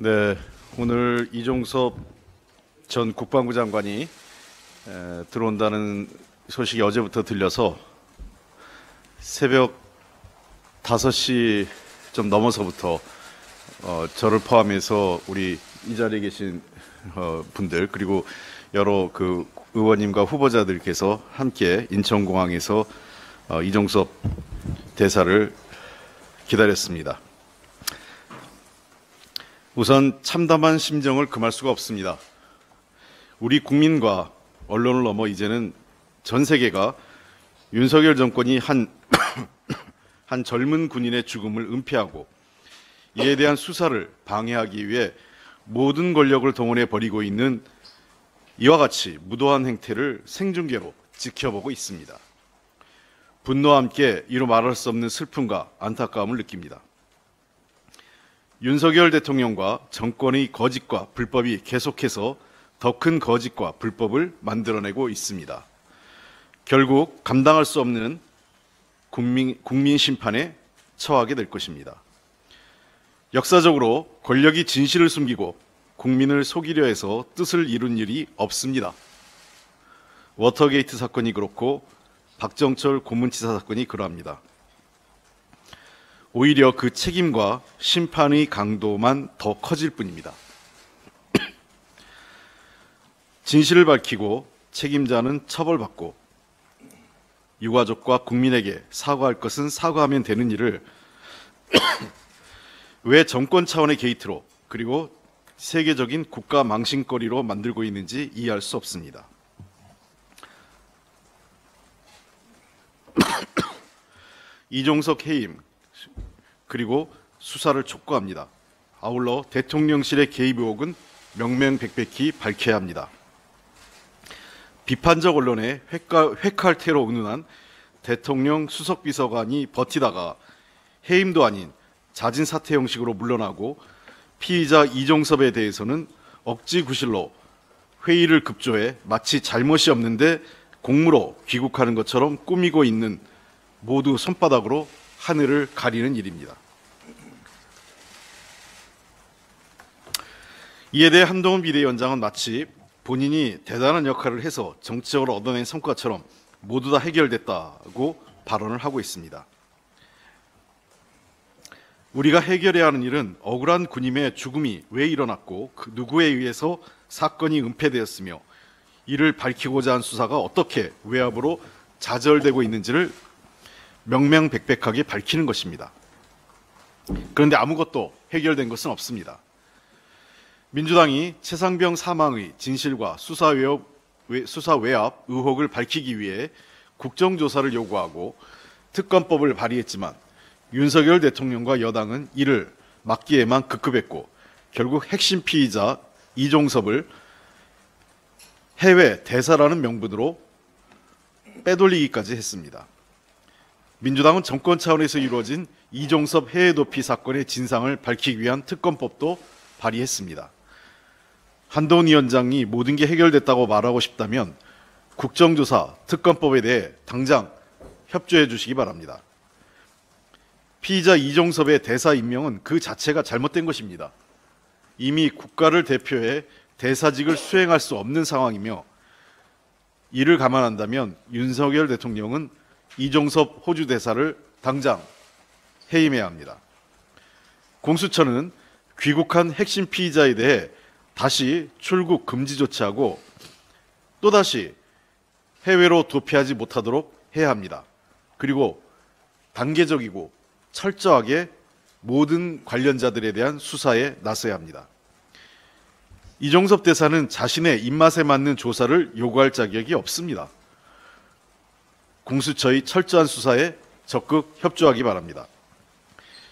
네, 오늘 이종섭 전 국방부 장관이 들어온다는 소식이 어제부터 들려서 새벽 5시 좀 넘어서부터 저를 포함해서 우리 이 자리에 계신 분들 그리고 여러 그 의원님과 후보자들께서 함께 인천공항에서 이종섭 대사를 기다렸습니다. 우선 참담한 심정을 금할 수가 없습니다. 우리 국민과 언론을 넘어 이제는 전 세계가 윤석열 정권이 한 젊은 군인의 죽음을 은폐하고 이에 대한 수사를 방해하기 위해 모든 권력을 동원해 벌이고 있는 이와 같이 무도한 행태를 생중계로 지켜보고 있습니다. 분노와 함께 이루 말할 수 없는 슬픔과 안타까움을 느낍니다. 윤석열 대통령과 정권의 거짓과 불법이 계속해서 더 큰 거짓과 불법을 만들어내고 있습니다. 결국 감당할 수 없는 국민 심판에 처하게 될 것입니다. 역사적으로 권력이 진실을 숨기고 국민을 속이려 해서 뜻을 이룬 일이 없습니다. 워터게이트 사건이 그렇고 박정철 고문치사 사건이 그러합니다. 오히려 그 책임과 심판의 강도만 더 커질 뿐입니다. 진실을 밝히고 책임자는 처벌받고 유가족과 국민에게 사과할 것은 사과하면 되는 일을 왜 정권 차원의 게이트로 그리고 세계적인 국가 망신거리로 만들고 있는지 이해할 수 없습니다. 이종석 해임 그리고 수사를 촉구합니다. 아울러 대통령실의 개입 의혹은 명명백백히 밝혀야 합니다. 비판적 언론의 회칼퇴로 운운한 대통령 수석비서관이 버티다가 해임도 아닌 자진 사퇴 형식으로 물러나고 피의자 이종섭에 대해서는 억지 구실로 회의를 급조해 마치 잘못이 없는데 공무로 귀국하는 것처럼 꾸미고 있는 모두 손바닥으로 하늘을 가리는 일입니다. 이에 대해 한동훈 비대위원장은 마치 본인이 대단한 역할을 해서 정치적으로 얻어낸 성과처럼 모두 다 해결됐다고 발언을 하고 있습니다. 우리가 해결해야 하는 일은 억울한 군인의 죽음이 왜 일어났고 그 누구에 의해서 사건이 은폐되었으며 이를 밝히고자 한 수사가 어떻게 외압으로 좌절되고 있는지를 명명백백하게 밝히는 것입니다. 그런데 아무것도 해결된 것은 없습니다. 민주당이 최상병 사망의 진실과 수사 외압 의혹을 밝히기 위해 국정조사를 요구하고 특검법을 발의했지만 윤석열 대통령과 여당은 이를 막기에만 급급했고 결국 핵심 피의자 이종섭을 해외 대사라는 명분으로 빼돌리기까지 했습니다. 민주당은 정권 차원에서 이루어진 이종섭 해외 도피 사건의 진상을 밝히기 위한 특검법도 발의했습니다. 한동훈 위원장이 모든 게 해결됐다고 말하고 싶다면 국정조사 특검법에 대해 당장 협조해 주시기 바랍니다. 피의자 이종섭의 대사 임명은 그 자체가 잘못된 것입니다. 이미 국가를 대표해 대사직을 수행할 수 없는 상황이며 이를 감안한다면 윤석열 대통령은 이종섭 호주 대사를 당장 해임해야 합니다. 공수처는 귀국한 핵심 피의자에 대해 다시 출국 금지 조치하고 또다시 해외로 도피하지 못하도록 해야 합니다. 그리고 단계적이고 철저하게 모든 관련자들에 대한 수사에 나서야 합니다. 이종섭 대사는 자신의 입맛에 맞는 조사를 요구할 자격이 없습니다. 공수처의 철저한 수사에 적극 협조하기 바랍니다.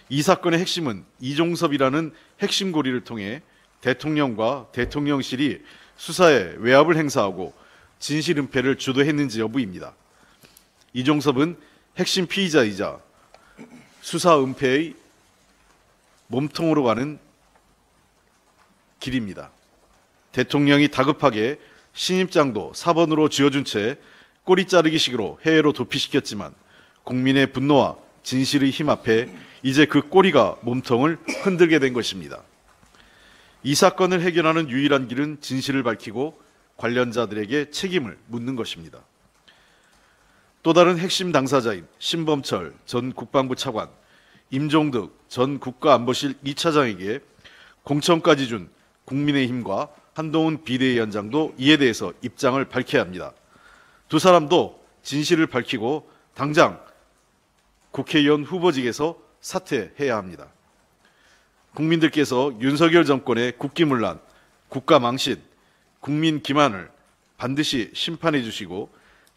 이 사건의 핵심은 이종섭이라는 핵심 고리를 통해 대통령과 대통령실이 수사에 외압을 행사하고 진실 은폐를 주도했는지 여부입니다. 이종섭은 핵심 피의자이자 수사 은폐의 몸통으로 가는 길입니다. 대통령이 다급하게 신입장도 4번으로 쥐어준 채 꼬리 자르기식으로 해외로 도피시켰지만 국민의 분노와 진실의 힘 앞에 이제 그 꼬리가 몸통을 흔들게 된 것입니다. 이 사건을 해결하는 유일한 길은 진실을 밝히고 관련자들에게 책임을 묻는 것입니다. 또 다른 핵심 당사자인 신범철 전 국방부 차관, 임종득 전 국가안보실 2차장에게 공천까지 준 국민의힘과 한동훈 비대위원장도 이에 대해서 입장을 밝혀야 합니다. 두 사람도 진실을 밝히고 당장 국회의원 후보직에서 사퇴해야 합니다. 국민들께서 윤석열 정권의 국기문란, 국가망신, 국민 기만을 반드시 심판해 주시고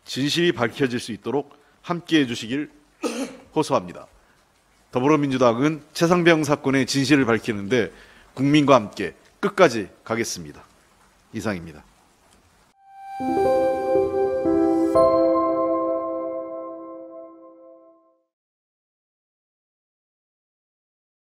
진실이 밝혀질 수 있도록 함께해 주시길 호소합니다. 더불어민주당은 최상병 사건의 진실을 밝히는데 국민과 함께 끝까지 가겠습니다. 이상입니다.